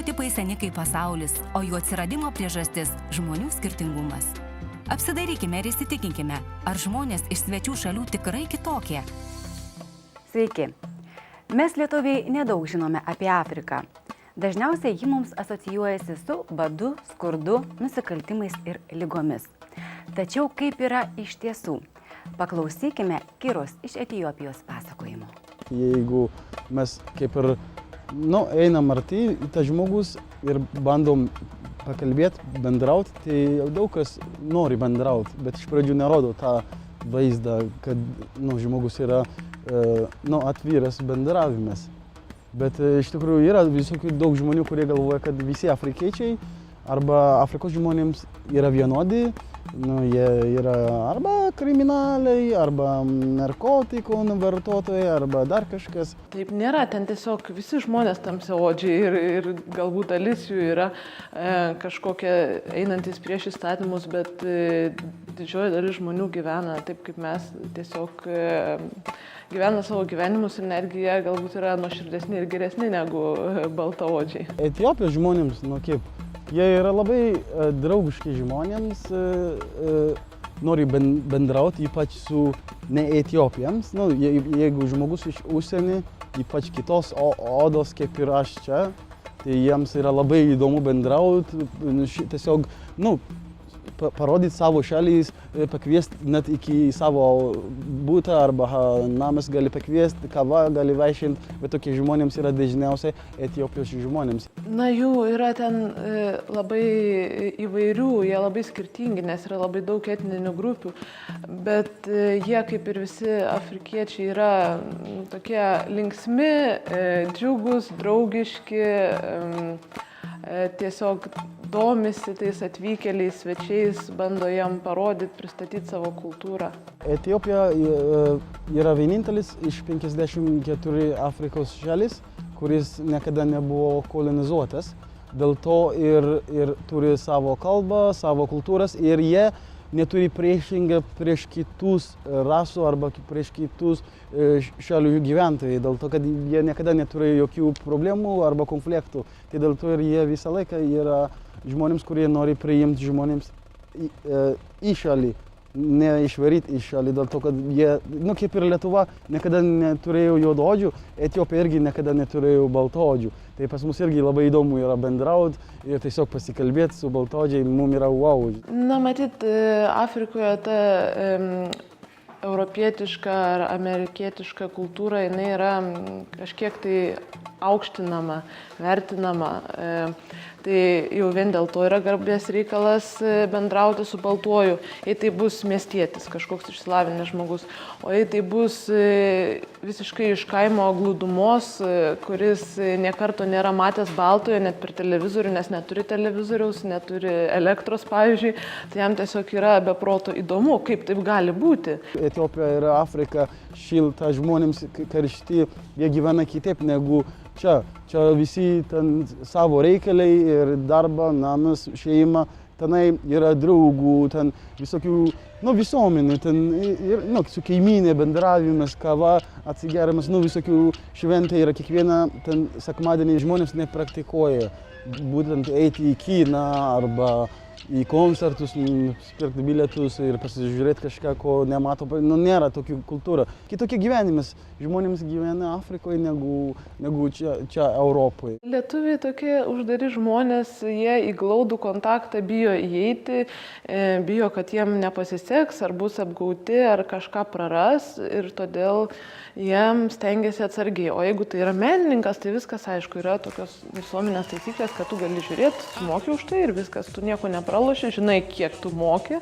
Stereotipai seni kaip pasaulis, o jų atsiradimo priežastis – žmonių skirtingumas. Apsidairykime ir įsitikinkime, ar žmonės iš svečių šalių tikrai kitokie. Sveiki. Mes lietuviai nedaug žinome apie Afriką. Dažniausiai ji mums asocijuojasi su badu, skurdu, nusikaltimais ir ligomis. Tačiau kaip yra iš tiesų? Paklausykime Kiros iš Etiopijos pasakojimo. Jeigu mes kaip ir einam arti į tą žmogus ir bandom pakalbėti, bendrauti, tai daug kas nori bendrauti, bet iš pradžių nerodo tą vaizdą, kad žmogus yra atviras bendravimas. Bet iš tikrųjų yra visokių daug žmonių, kurie galvoja, kad visi afrikiečiai arba Afrikos žmonėms yra vienodi. Jie yra arba kriminaliai, arba narkotikų vartotojai, arba dar kažkas. Taip nėra, ten tiesiog visi žmonės tamsiaodžiai ir galbūt dalis jų yra kažkokie einantis prieš įstatymus, bet didžioji dalis žmonių gyvena taip, kaip mes, tiesiog gyvena savo gyvenimus ir netgi jie galbūt yra nuoširdesni ir geresni negu baltaodžiai. Etiopijos žmonėms, jie yra labai draugiški žmonėms, nori bendrauti, ypač su ne etiopijams. Jeigu žmogus iš užsienio, ypač kitos odos, kaip ir aš čia, tai jiems yra labai įdomu bendrauti, tiesiog, parodyti savo šalys, pakviesti net iki savo butą arba namas gali pakviesti, kava gali vaišinti, bet tokie žmonėms yra dažniausiai Etiopijos žmonėms. Jų yra ten labai įvairių, jie labai skirtingi, nes yra labai daug etninių grupių, bet jie kaip ir visi afrikiečiai yra tokie linksmi, džiugus, draugiški, tiesiog domisi tais atvykėliais, svečiais, bando jam parodyti, pristatyti savo kultūrą. Etiopija yra vienintelis iš 54 Afrikos šalis, kuris niekada nebuvo kolonizuotas. Dėl to ir turi savo kalbą, savo kultūras ir jie neturi priešingą prieš kitus rasų arba prieš kitus šalių gyventojai, dėl to, kad jie niekada neturi jokių problemų arba konfliktų. Tai dėl to ir jie visą laiką yra žmonėms, kurie nori priimti žmonėms į šalį, ne išvaryti iš šalį, dėl to, kad jie, kaip ir Lietuva, niekada neturėjo juodaodžių, Etiopija irgi niekada neturėjo baltaodžių. Tai pas mus irgi labai įdomu yra bendrauti ir tiesiog pasikalbėti su baltaodžiai, mums yra wow. Matyt, Afrikoje ta europietiška ar amerikietiška kultūra, jinai yra kažkiek tai aukštinama, vertinama. Tai jau vien dėl to yra garbės reikalas bendrauti su baltuoju, jei tai bus miestietis, kažkoks išsilavinęs žmogus, o jei tai bus visiškai iš kaimo glūdumos, kuris niekarto nėra matęs baltojo net per televizorių, nes neturi televizoriaus, neturi elektros, pavyzdžiui, tai jam tiesiog yra be proto įdomu, kaip taip gali būti. Etiopija ir Afrika šilta, žmonėms karšti, jie gyvena kitaip negu čia. Čia visi ten savo reikaliai ir darbą, namas, šeima, tenai yra draugų, ten visokių, visuomenių, ten ir, su kaimynė bendravimas, kava, atsigerimas, visokių šventė yra kiekvieną, ten sekmadienį žmonės nepraktikuoja, būtent eiti į kiną arba į koncertus, pirkti bilietus ir pasižiūrėti kažką, ko nemato, nėra tokių kultūrų. Kitokie gyvenimas, žmonėms gyvena Afrikoje negu čia Europoje. Lietuviai tokie uždari žmonės, jie į glaudų kontaktą bijo įeiti, bijo, kad jiem nepasiseks, ar bus apgauti, ar kažką praras ir todėl jiem stengiasi atsargiai. O jeigu tai yra menininkas, tai viskas aišku, yra tokios visuomenės taisyklės, kad tu gali žiūrėti, moki už tai ir viskas, tu nieko nepraloši, žinai, kiek tu moki,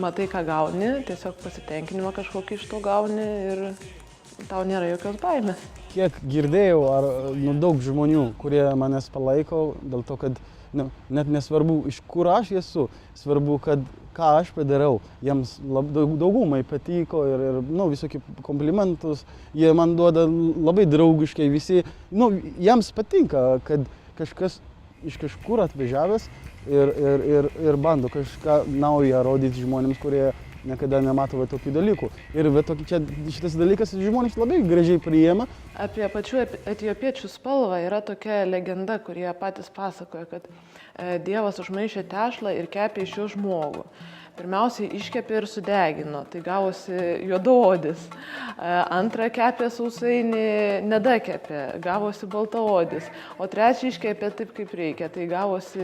matai, ką gauni, tiesiog pasitenkinimą kažkokį iš to gauni ir tau nėra jokios baimės. Kiek girdėjau, daug žmonių, kurie manęs palaiko, dėl to, kad net nesvarbu, iš kur aš esu, svarbu, kad ką aš padarau, jiems daugumai patiko ir visokių komplimentus, jie man duoda labai draugiškai, visi, jiems patinka, kad kažkas iš kažkur atvažiavęs ir bando kažką naują rodyti žmonėms, kurie niekada nemato va tokių dalykų. Ir va čia šitas dalykas žmonės labai gražiai priėma. Apie pačių etiopiečių spalvą yra tokia legenda, kurie patys pasakoja, kad Dievas užmaišė tešlą ir kepė iš jo žmogų. Pirmiausiai iškepė ir sudegino, tai gavosi juodaodis. Antrą kepė sausainį, nedakepė, gavosi baltaodis. O trečią iškepė taip, kaip reikia, tai gavosi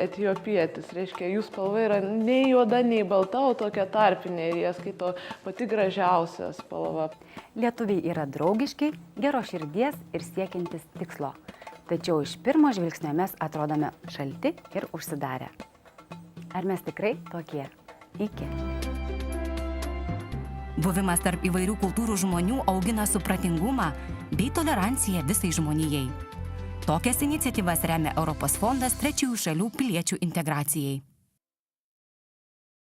etiopietis. Reiškia, jų spalva yra nei juoda, nei balta, o tokia tarpinė ir jie skaito pati gražiausia spalva. Lietuviai yra draugiški, geros širdies ir siekiantis tikslo. Tačiau iš pirmo žvilgsnio mes atrodome šalti ir užsidarę. Ar mes tikrai tokie? Iki. Buvimas tarp įvairių kultūrų žmonių augina supratingumą bei toleranciją visai žmonijai. Tokias iniciatyvas remia Europos fondas trečiųjų šalių piliečių integracijai.